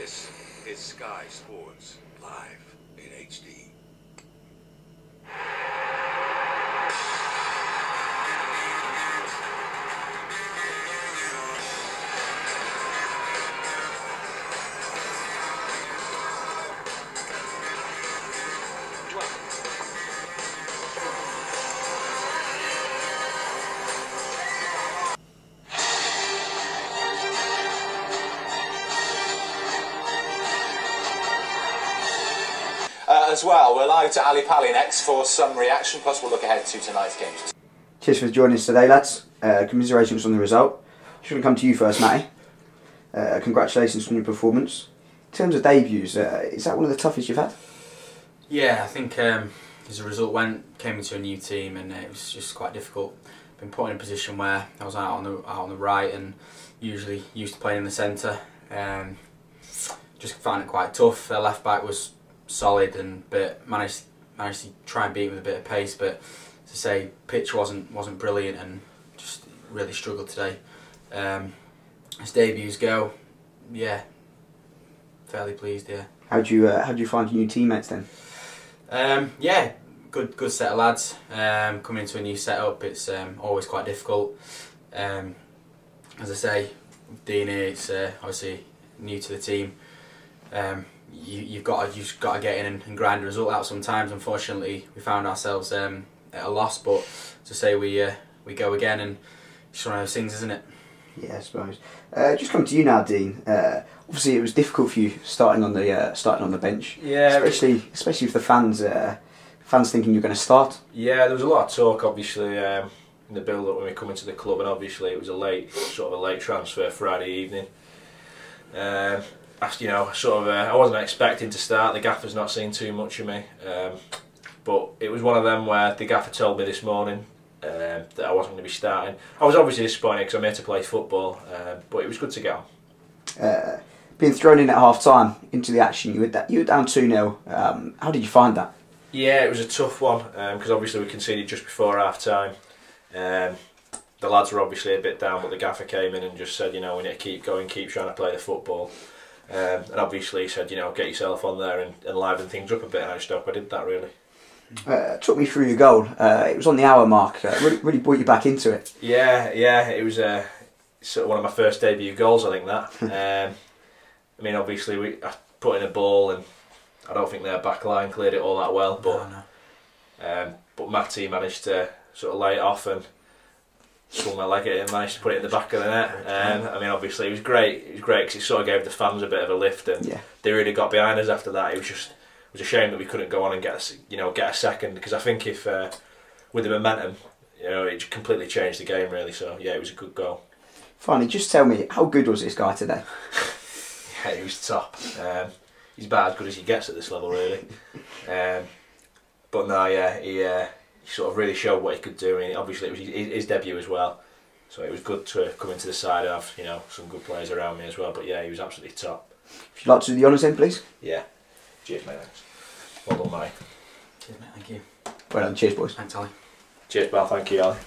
This is Sky Sports, live in HD. As well, we're live to Ali Pally next for some reaction, plus we'll look ahead to tonight's games. Cheers for joining us today, lads. Commiserations on the result. Just want to come to you first, Matty. Congratulations on your performance. In terms of debuts, is that one of the toughest you've had? Yeah, I think as the result came into a new team, and it was just quite difficult. Been put in a position where I was out on the right, and usually used to playing in the centre. Just found it quite tough. Their left back was solid and managed to try and beat with a bit of pace, but to say pitch wasn't brilliant and just really struggled today. As debuts go, yeah, fairly pleased. Yeah. How'd you find your new teammates then? Yeah, good set of lads. Coming into a new setup, it's always quite difficult. As I say, Dean here, it's obviously new to the team. You've got to get in and grind the result out sometimes. Unfortunately, we found ourselves at a loss, but to say we go again, and it's one of those things, isn't it? Yeah, I suppose. Just come to you now, Dean. Obviously, it was difficult for you starting on the bench. Yeah, especially with the fans thinking you're going to start. Yeah, there was a lot of talk, obviously, in the build-up when we come into the club, and obviously it was a late transfer Friday evening. I wasn't expecting to start. The gaffer's not seen too much of me, but it was one of them where the gaffer told me this morning that I wasn't going to be starting. I was obviously disappointed because I'm here to play football, but it was good to get on. Being thrown in at half time into the action, you were down 2-0. How did you find that? Yeah, it was a tough one because obviously we conceded just before half time. The lads were obviously a bit down, but the gaffer came in and just said, we need to keep going, keep trying to play the football. And obviously he said, get yourself on there and liven things up a bit, and I did that really. Took me through your goal. It was on the hour mark. Really brought you back into it. Yeah, it was sort of one of my first debut goals, I think that. I mean, obviously I put in a ball, and I don't think their back line cleared it all that well, but Matty managed to sort of lay it off and swung my leg at it and managed to put it in the back of the net. I mean, obviously it was great. It was great because it sort of gave the fans a bit of a lift, and they really got behind us after that. It was a shame that we couldn't go on and get a second, because I think if with the momentum, it completely changed the game really. So yeah, it was a good goal. Finally, just tell me, how good was this guy today? Yeah, he was top. He's about as good as he gets at this level really. But no, yeah, he sort of really showed what he could do. I mean, obviously it was his debut as well, so it was good to come into the side and have some good players around me as well. But yeah, he was absolutely top. If you'd like to do the honours then, please. Yeah. Cheers, mate. Thanks. Well done, mate. Cheers, mate. Thank you. Well done. Cheers, boys. Thanks, Ali. Cheers, pal. Thank you, Ali.